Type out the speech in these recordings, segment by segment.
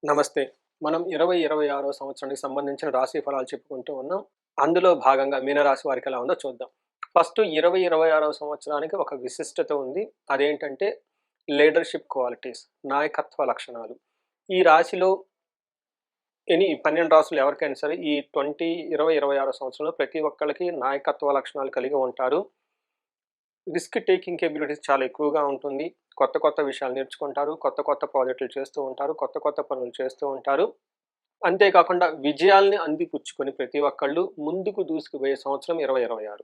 నమస్తే. మనం 2026 సంవత్సరానికి సంబంధించిన రాశి ఫలాలు చెప్పుకుంటూ ఉన్నాం. అందులో భాగంగా మీనరాశి వారికి ఎలా ఉందో చూద్దాం. ఫస్ట్ 2026 సంవత్సరానికి ఒక విశిష్టత ఉంది. అదేంటంటే లీడర్‌షిప్ క్వాలిటీస్, నాయకత్వ లక్షణాలు. ఈ రాశిలో 12 రాసులు ఎవరికైనా సరే ఈ 2026 సంవత్సరంలో ప్రతి ఒక్కళ్ళకి నాయకత్వ లక్షణాలు కలిగి ఉంటారు. రిస్క్ టేకింగ్ కేపబిలిటీస్ చాలా ఎక్కువగా ఉంటుంది. కొత్త కొత్త విషయాలు నేర్చుకుంటారు. కొత్త కొత్త ప్రాజెక్టులు చేస్తూ ఉంటారు. కొత్త కొత్త పనులు చేస్తూ ఉంటారు. అంతే కాకుండా విజయాల్ని అందిపుచ్చుకొని ప్రతి ఒక్కళ్ళు ముందుకు దూసుకుపోయే సంవత్సరం 2026.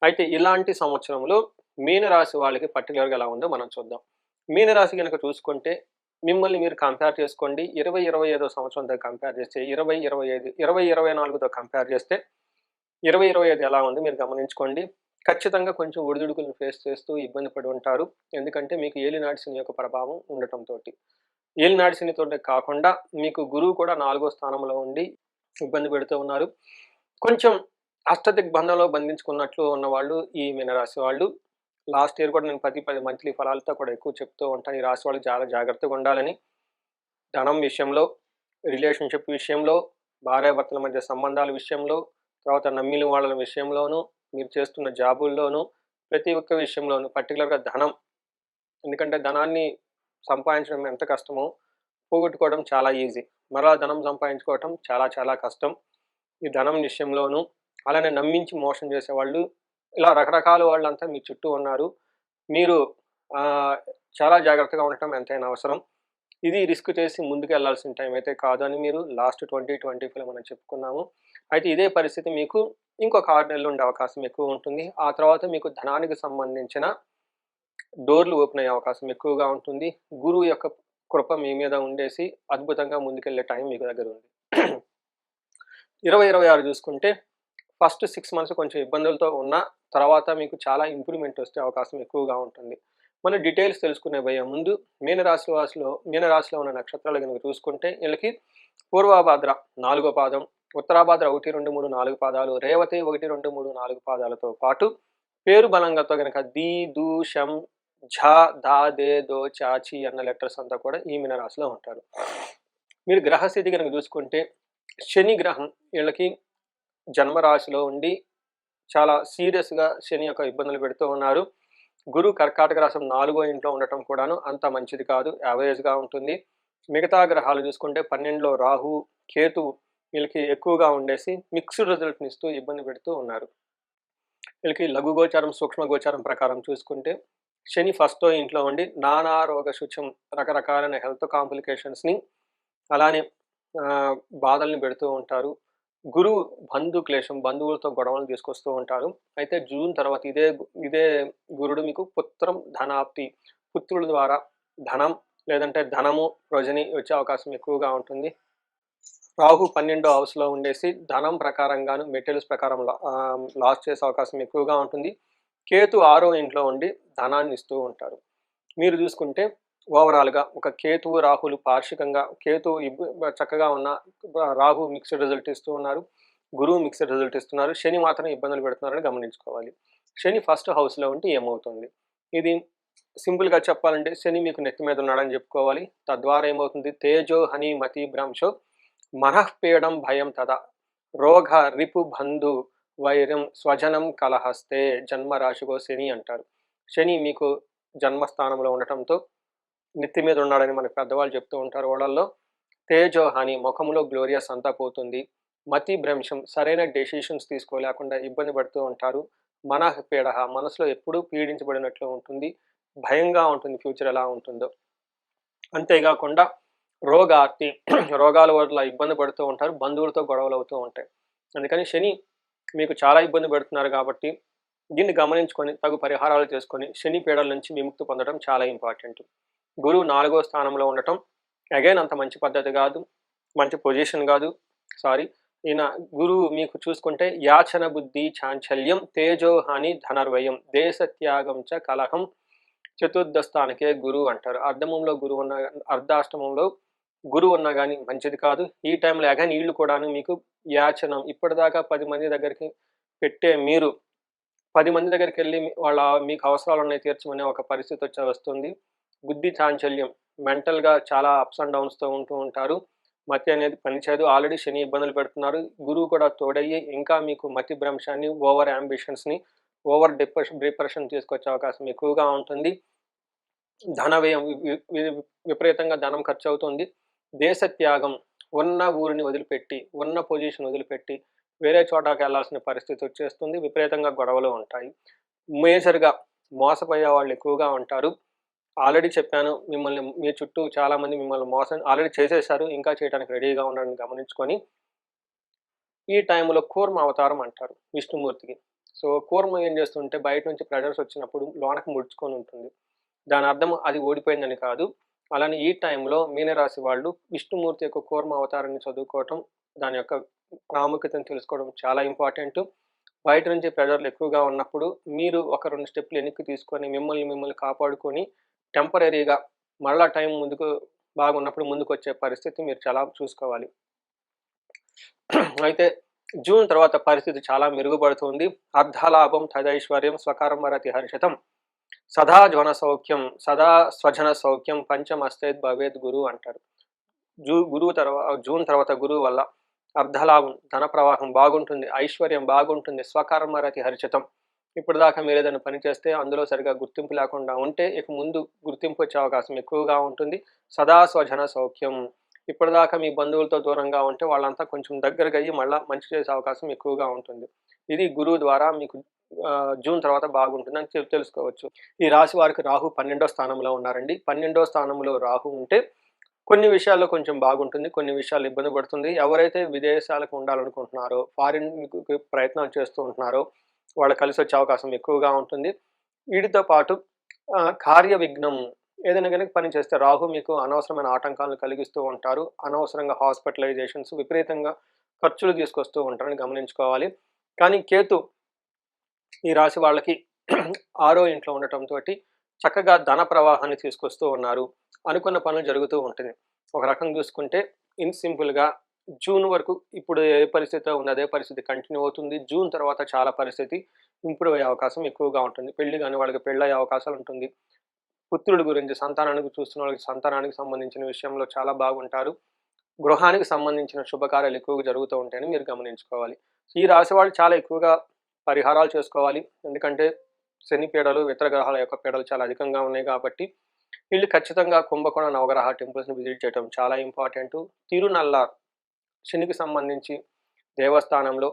అయితే ఇలాంటి సంవత్సరంలో మీనరాశి వాళ్ళకి పర్టిక్యులర్‌గా ఎలా ఉందో మనం చూద్దాం. మీనరాశి గనక చూసుకుంటే మిమ్మల్ని మీరు కంపేర్ చేసుకోండి. 2025 సంవత్సరంతో కంపేర్ చేస్తే 2025 2024తో కంపేర్ చేస్తే 2025 ఎలా ఉంది మీరు గమనించుకోండి. ఖచ్చితంగా కొంచెం ఒడిదుడుకులను ఫేస్ చేస్తూ ఇబ్బంది పడి ఉంటారు. ఎందుకంటే మీకు ఏలినాటి శని యొక్క ప్రభావం ఉండటంతోటి. ఏలినాటి శనితోటే కాకుండా మీకు గురువు కూడా 4వ స్థానంలో ఉండి ఇబ్బంది పెడుతూ ఉన్నారు. కొంచెం అష్టదిగ్బంధంలో బంధించుకున్నట్లు ఉన్నవాళ్ళు ఈ మీనరాశి వాళ్ళు. లాస్ట్ ఇయర్ కూడా నేను 10 మంత్లీ ఫలాలతో కూడా ఎక్కువ చెప్తూ ఉంటాను. ఈ రాశి వాళ్ళు చాలా జాగ్రత్తగా ఉండాలని. ధనం విషయంలో, రిలేషన్‌షిప్ విషయంలో, భార్యాభర్తల మధ్య సంబంధాల విషయంలో, తర్వాత నమ్మిన వాళ్ళ విషయంలోనూ, మీరు చేస్తున్న జాబుల్లోనూ, ప్రతి ఒక్క విషయంలోనూ పర్టిక్యులర్‌గా ధనం. ఎందుకంటే ధనాన్ని సంపాదించడం ఎంత కష్టమో, పోగొట్టుకోవడం చాలా ఈజీ. మరలా ధనం సంపాదించుకోవటం చాలా చాలా కష్టం. ఈ ధనం విషయంలోనూ, అలానే నమ్మించి మోసం చేసేవాళ్ళు, ఇలా రకరకాల వాళ్ళంతా మీ చుట్టూ ఉన్నారు. మీరు ఆహ్, చాలా జాగ్రత్తగా ఉండటం ఎంతైనా అవసరం. ఇది రిస్క్ చేసి ముందుకెళ్లాల్సిన టైం అయితే కాదు అని మీరు లాస్ట్ 2025లో మనం చెప్పుకున్నాము. అయితే ఇదే పరిస్థితి మీకు ఇంకొక 6 నెలలు ఉండే అవకాశం ఎక్కువ ఉంటుంది. ఆ తర్వాత మీకు ధనానికి సంబంధించిన డోర్‌లు ఓపెన్ అయ్యే అవకాశం ఎక్కువగా ఉంటుంది. గురువు యొక్క కృప మీ మీద ఉండేసి అద్భుతంగా ముందుకెళ్ళే టైం మీకు దగ్గరుంది. 2026 చూసుకుంటే ఫస్ట్ 6 మంత్స్ కొంచెం ఇబ్బందులతో ఉన్నా, తర్వాత మీకు చాలా ఇంప్రూవ్‌మెంట్ వచ్చే అవకాశం ఎక్కువగా ఉంటుంది. మనం డీటెయిల్స్ తెలుసుకునే పోయే ముందు మీనరాశిలో ఉన్న నక్షత్రాలు గనుక చూసుకుంటే ఈళ్ళకి పూర్వభాద్ర 4 పాదం, ఉత్తరాభాద్ర 1, 2, 3, 4 పాదాలు, రేవతి 1, 2, 3, 4 పాదాలతో పాటు పేరు బలంగాతో గనక ది, దు, షం, ఝ, ధ, దే, దో, చ, చి అన్న లెటర్స్ అంతా కూడా ఈ మీనరాశిలో ఉంటారు. మీరు గ్రహస్థితి గనుక చూసుకుంటే శని గ్రహం ఈళ్ళకి జన్మరాశిలో ఉండి చాలా సీరియస్‌గా శని యొక్క ఇబ్బందులు పెడుతూ ఉన్నారు. గురువు కర్కాటక రాశి 4వ ఇంట్లో ఉండటం కూడాను అంత మంచిది కాదు. యావరేజ్‌గా ఉంటుంది. మిగతా గ్రహాలు చూసుకుంటే 12లో రాహు, కేతువు వీళ్ళకి ఎక్కువగా ఉండేసి మిక్స్డ్ రిజల్ట్‌ని ఇస్తూ ఇబ్బంది పెడుతూ ఉన్నారు. వీళ్ళకి లఘు గోచారం, సూక్ష్మ గోచారం ప్రకారం చూసుకుంటే శని ఫస్టో ఇంట్లో ఉండి నానా రోగ శుచం రకరకాలైన హెల్త్ కాంప్లికేషన్స్‌ని అలానే ఆహ్, బాధల్ని పెడుతూ ఉంటారు. గురువు బంధు క్లేశం, బంధువులతో గొడవలు తీసుకొస్తూ ఉంటారు. అయితే జూన్ తర్వాత ఇదే గురుడు మీకు పుత్రం, ధనాప్తి, పుత్రుల ద్వారా ధనం లేదంటే ధనము, ప్రొజని వచ్చే అవకాశం ఎక్కువగా ఉంటుంది. రాహు 12వ హౌస్‌లో ఉండేసి ధనం ప్రకారంగాను, మెటీరియల్స్ ప్రకారం లాస్ చేసే అవకాశం ఎక్కువగా ఉంటుంది. కేతు 6వ ఇంట్లో ఉండి ధనాన్ని ఇస్తూ ఉంటారు. మీరు చూసుకుంటే ఓవరాల్‌గా ఒక కేతువు, రాహులు పార్షికంగా చక్కగా ఉన్న రాహు మిక్స్డ్ రిజల్ట్ ఇస్తూ ఉన్నారు. గురువు మిక్స్డ్ రిజల్ట్ ఇస్తున్నారు. శని మాత్రం ఇబ్బందులు పెడుతున్నారని గమనించుకోవాలి. శని ఫస్ట్ హౌస్‌లో ఉంటే ఏమవుతుంది? ఇది సింపుల్‌గా చెప్పాలంటే శని మీకు నెత్తి మీద ఉన్నాడని చెప్పుకోవాలి. తద్వారా ఏమవుతుంది? తేజో హని మతి భ్రంశో మనఃపీడం భయం తదా రోగ రిపు బంధు వైరం స్వజనం కలహస్తే జన్మరాశికో శని అంటారు. శని మీకు జన్మస్థానంలో ఉండటంతో నెత్తి మీద ఉన్నాడని మనకు పెద్దవాళ్ళు చెప్తూ ఉంటారు ఓళ్ళల్లో. తేజోహాని ముఖంలో గ్లోరియస్ అంతా పోతుంది. మతి భ్రంశం సరైన డెసిషన్స్ తీసుకోలేకుండా ఇబ్బంది పడుతూ ఉంటారు. మనఃపీడః మనసులో ఎప్పుడూ పీడించబడినట్లు ఉంటుంది. భయంగా ఉంటుంది ఫ్యూచర్ ఎలా ఉంటుందో. అంతేగాకుండా రోగార్తి రోగాల వల్ల ఇబ్బంది పడుతూ ఉంటారు. బంధువులతో గొడవలవుతూ ఉంటాయి. అందుకని శని మీకు చాలా ఇబ్బంది పెడుతున్నారు కాబట్టి దీన్ని గమనించుకొని తగు పరిహారాలు చేసుకొని శని పీడల నుంచి విముక్తి పొందడం చాలా ఇంపార్టెంట్. గురువు 4వ స్థానంలో ఉండటం అగైన్ అంత మంచి పద్ధతి కాదు. మంచి పొజిషన్ కాదు. సారీ. ఈయన గురువు మీకు చూసుకుంటే యాచన బుద్ధి చాంచల్యం తేజోహాని ధనర్వయం దేశత్యాగం చ కలహం చతుర్థ స్థానికే గురువు అంటారు. అర్ధాష్టమంలో గురువు ఉన్నా గాని మంచిది కాదు. ఈ టైంలో అగైన్ ఈళ్ళు కూడాను మీకు యాచనం ఇప్పటిదాకా 10 మంది దగ్గరికి పెట్టే మీరు 10 మంది దగ్గరికెళ్ళి మీకు అవసరాలున్నాయి తీర్చమనే ఒక పరిస్థితి వస్తుంది. బుద్ధి చాంచల్యం మెంటల్‌గా చాలా అప్స్ అండ్ డౌన్స్‌తో ఉంటూ ఉంటారు. మతి అనేది పనిచేయదు. ఆల్రెడీ శని ఇబ్బందులు పెడుతున్నారు. గురువు కూడా తోడయ్యి ఇంకా మీకు మతి భ్రంశాన్ని, ఓవర్ యాంబిషన్స్‌ని, ఓవర్ డిప్రెషన్ తీసుకొచ్చే అవకాశం ఎక్కువగా ఉంటుంది. ధన వ్యయం వి వి విపరీతంగా ధనం ఖర్చవుతుంది. దేశ త్యాగం, ఉన్న ఊరిని వదిలిపెట్టి, ఉన్న పొజిషన్ వదిలిపెట్టి, వేరే చోటకెళ్ళాల్సిన పరిస్థితి వచ్చేస్తుంది. విపరీతంగా గొడవలు ఉంటాయి. మేజర్‌గా మోసపోయే వాళ్ళు ఎక్కువగా ఉంటారు. ఆల్రెడీ చెప్పాను. మీ చుట్టూ చాలామంది మిమ్మల్ని మోసం ఆల్రెడీ చేసేసారు. ఇంకా చేయడానికి రెడీగా ఉన్నారని గమనించుకొని, ఈ టైంలో కూర్మ అవతారం అంటారు విష్ణుమూర్తికి. సో, కూర్మ ఏం చేస్తుంటే బయట నుంచి ప్రెషర్స్ వచ్చినప్పుడు లోనకి ముడుచుకొని ఉంటుంది. దాని అర్థం అది ఓడిపోయిందని కాదు. అలానే ఈ టైంలో మీనరాశి వాళ్ళు విష్ణుమూర్తి యొక్క కూర్మ అవతారాన్ని చదువుకోవటం, దాని యొక్క ప్రాముఖ్యతను తెలుసుకోవడం చాలా ఇంపార్టెంటు. బయట నుంచి ప్రెషర్‌లు ఎక్కువగా ఉన్నప్పుడు మీరు ఒక 2 స్టెప్‌లు వెనక్కి తీసుకొని మిమ్మల్ని కాపాడుకొని టెంపరరీగా మరలా టైం ముందుకు బాగున్నప్పుడు ముందుకొచ్చే పరిస్థితి మీరు చాలా చూసుకోవాలి. అయితే జూన్ తర్వాత పరిస్థితి చాలా మెరుగుపడుతుంది. అర్ధలాభం తదైశ్వర్యం స్వకర్మరతి హర్షితం. సదా జ్వన సౌఖ్యం సదా స్వజన సౌఖ్యం పంచమస్తేద్ భవేద్ గురు అంటారు. జూన్ తర్వాత గురువు వల్ల అర్ధలాభం, ధన ప్రవాహం బాగుంటుంది. ఐశ్వర్యం బాగుంటుంది. స్వకర్మరతి హర్షితం. ఇప్పటిదాకా మీరేదైనా పని చేస్తే అందులో సరిగ్గా గుర్తింపు లేకుండా ఉంటే ఇక ముందు గుర్తింపు వచ్చే అవకాశం ఎక్కువగా ఉంటుంది. సదా స్వజన సౌఖ్యం. ఇప్పటిదాకా మీ బంధువులతో దూరంగా ఉంటే వాళ్ళంతా కొంచెం దగ్గరగయ్యి మళ్ళా మంచి చేసే అవకాశం ఎక్కువగా ఉంటుంది. ఇది గురువు ద్వారా మీకు జూన్ తర్వాత బాగుంటుందని తెలుసుకోవచ్చు. ఈ రాశి వారికి రాహు 12వ స్థానంలో ఉన్నారండి. 12వ స్థానంలో రాహు ఉంటే కొన్ని విషయాల్లో కొంచెం బాగుంటుంది. కొన్ని విషయాల్లో ఇబ్బంది పడుతుంది. ఎవరైతే విదేశాలకు ఉండాలనుకుంటున్నారో, ఫారిన్‌కి ప్రయత్నాలు చేస్తూ ఉంటున్నారో వాళ్ళు కలిసొచ్చే అవకాశం ఎక్కువగా ఉంటుంది. వీటితో పాటు కార్య విఘ్నం ఏదైనా గనుక పని చేస్తే రాహు మీకు అనవసరమైన ఆటంకాలను కలిగిస్తూ ఉంటారు. అనవసరంగా హాస్పిటలైజేషన్స్ విపరీతంగా ఖర్చులు తీసుకొస్తూ ఉంటారని గమనించుకోవాలి. కానీ కేతు ఈ రాశి వాళ్ళకి 6వ ఇంట్లో ఉండటంతోటి చక్కగా ధన ప్రవాహాన్ని తీసుకొస్తూ ఉన్నారు. అనుకున్న పనులు జరుగుతూ ఉంటుంది. ఒక రకంగా చూసుకుంటే సింపుల్‌గా జూన్ వరకు ఇప్పుడు ఏ పరిస్థితిలో ఉందో అదే పరిస్థితి కంటిన్యూ అవుతుంది. జూన్ తర్వాత చాలా పరిస్థితి ఇంప్రూవ్ అయ్యే అవకాశం ఎక్కువగా ఉంటుంది. పెళ్లి కాని వాళ్ళకి పెళ్లయ్యే అవకాశాలు ఉంటుంది. పుత్రుడి గురించి సంతానానికి చూస్తున్న వాళ్ళకి సంతానానికి సంబంధించిన విషయంలో చాలా బాగుంటారు. గృహానికి సంబంధించిన శుభకార్యాలు ఎక్కువగా జరుగుతూ ఉంటాయని మీరు గమనించుకోవాలి. ఈ రాశి వాళ్ళు చాలా ఎక్కువగా పరిహారాలు చేసుకోవాలి. ఎందుకంటే శని పీడలు, ఇతర గ్రహాల యొక్క పీడలు చాలా అధికంగా ఉన్నాయి కాబట్టి వీళ్ళు ఖచ్చితంగా కుంభకోణ నవగ్రహ టెంపుల్స్‌ని విజిట్ చేయడం చాలా ఇంపార్టెంటు. తిరునల్లార్ శనికి సంబంధించి దేవస్థానంలో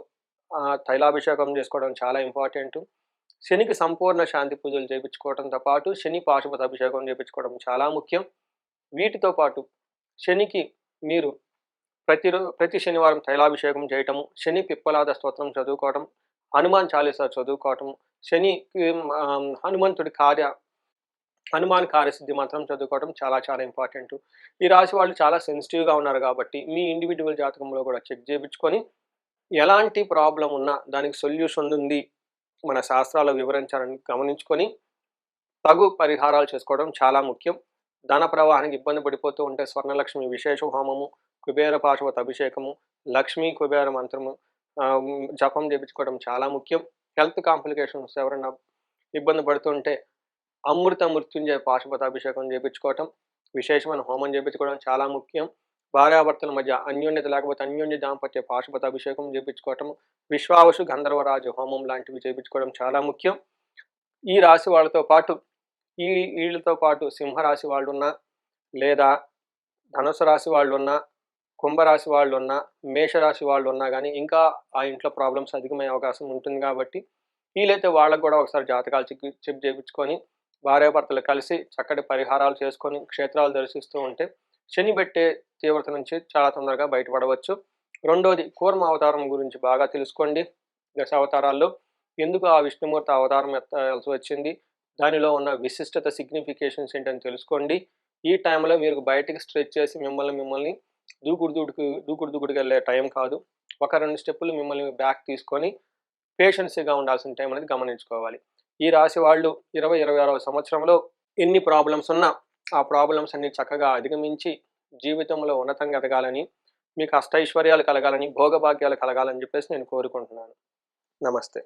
తైలాభిషేకం చేసుకోవడం చాలా ఇంపార్టెంటు. శనికి సంపూర్ణ శాంతి పూజలు చేపించుకోవడంతో పాటు శని పాశుపత అభిషేకం చేపించుకోవడం చాలా ముఖ్యం. వీటితో పాటు శనికి మీరు ప్రతి శనివారం తైలాభిషేకం చేయటము, శని పిప్పలాద స్తోత్రం చదువుకోవడం, హనుమాన్ చాలీసా చదువుకోవటం, హనుమంతుడి హనుమాన్ కార్యసిద్ధి మంత్రం చదువుకోవడం చాలా చాలా ఇంపార్టెంటు. ఈ రాశి వాళ్ళు చాలా సెన్సిటివ్‌గా ఉన్నారు కాబట్టి మీ ఇండివిడ్యువల్ జాతకంలో కూడా చెక్ చేపించుకొని ఎలాంటి ప్రాబ్లమ్ ఉన్నా దానికి సొల్యూషన్ ఉంది మన శాస్త్రాల్లో వివరించారని గమనించుకొని తగు పరిహారాలు చేసుకోవడం చాలా ముఖ్యం. ధన ప్రవాహానికి ఇబ్బంది పడిపోతూ ఉంటే స్వర్ణలక్ష్మి విశేష హోమము, కుబేర పాశుపత అభిషేకము, లక్ష్మీ కుబేర మంత్రము జపం చేపించుకోవడం చాలా ముఖ్యం. హెల్త్ కాంప్లికేషన్స్ ఎవరైనా ఇబ్బంది పడుతుంటే అమృత మృత్యుంజయ పాశుపత అభిషేకం చేపించుకోవటం, విశేషమైన హోమం చేపించుకోవడం చాలా ముఖ్యం. భార్యాభర్తల మధ్య అన్యోన్యత లేకపోతే అన్యోన్య దాంపత్య పాశుపత అభిషేకం చేపించుకోవటం, విశ్వావసు గంధర్వరాజు హోమం లాంటివి చేపించుకోవడం చాలా ముఖ్యం. ఈ రాశి వాళ్ళతో పాటు వీళ్ళతో పాటు సింహరాశి వాళ్ళున్నా, లేదా ధనుసు రాశి వాళ్ళున్నా, కుంభరాశి వాళ్ళున్నా, మేషరాశి వాళ్ళున్నా గానీ ఇంకా ఆ ఇంట్లో ప్రాబ్లమ్స్ అధికమయ్యే అవకాశం ఉంటుంది కాబట్టి వీలైతే వాళ్ళకి కూడా ఒకసారి జాతకాలు చెక్ చేపించుకొని భార్యాభర్తలు కలిసి చక్కటి పరిహారాలు చేసుకొని క్షేత్రాలు దర్శిస్తూ ఉంటే శని పెట్టే తీవ్రత నుంచి చాలా తొందరగా బయటపడవచ్చు. రెండోది కూర్మ అవతారం గురించి బాగా తెలుసుకోండి. దశ అవతారాల్లో ఎందుకు ఆ విష్ణుమూర్తి అవతారం ఎత్తాల్సి వచ్చింది, దానిలో ఉన్న విశిష్టత సిగ్నిఫికేషన్స్ ఏంటని తెలుసుకోండి. ఈ టైంలో మీరు బయటికి స్ట్రెచ్ చేసి మిమ్మల్ని దూకుడుగా వెళ్ళే టైం కాదు. ఒక 2 స్టెప్పులు మిమ్మల్ని బ్యాక్ తీసుకొని పేషెన్సీగా ఉండాల్సిన టైం అనేది గమనించుకోవాలి. ఈ రాశి వాళ్ళు 26వ సంవత్సరంలో ఎన్ని ప్రాబ్లమ్స్ ఉన్నా ఆ ప్రాబ్లమ్స్ అన్ని చక్కగా అధిగమించి జీవితంలో ఉన్నతంగా ఎదగాలని, మీకు అష్టైశ్వర్యాలు కలగాలని, భోగభాగ్యాలు కలగాలని చెప్పేసి నేను కోరుకుంటున్నాను. నమస్తే.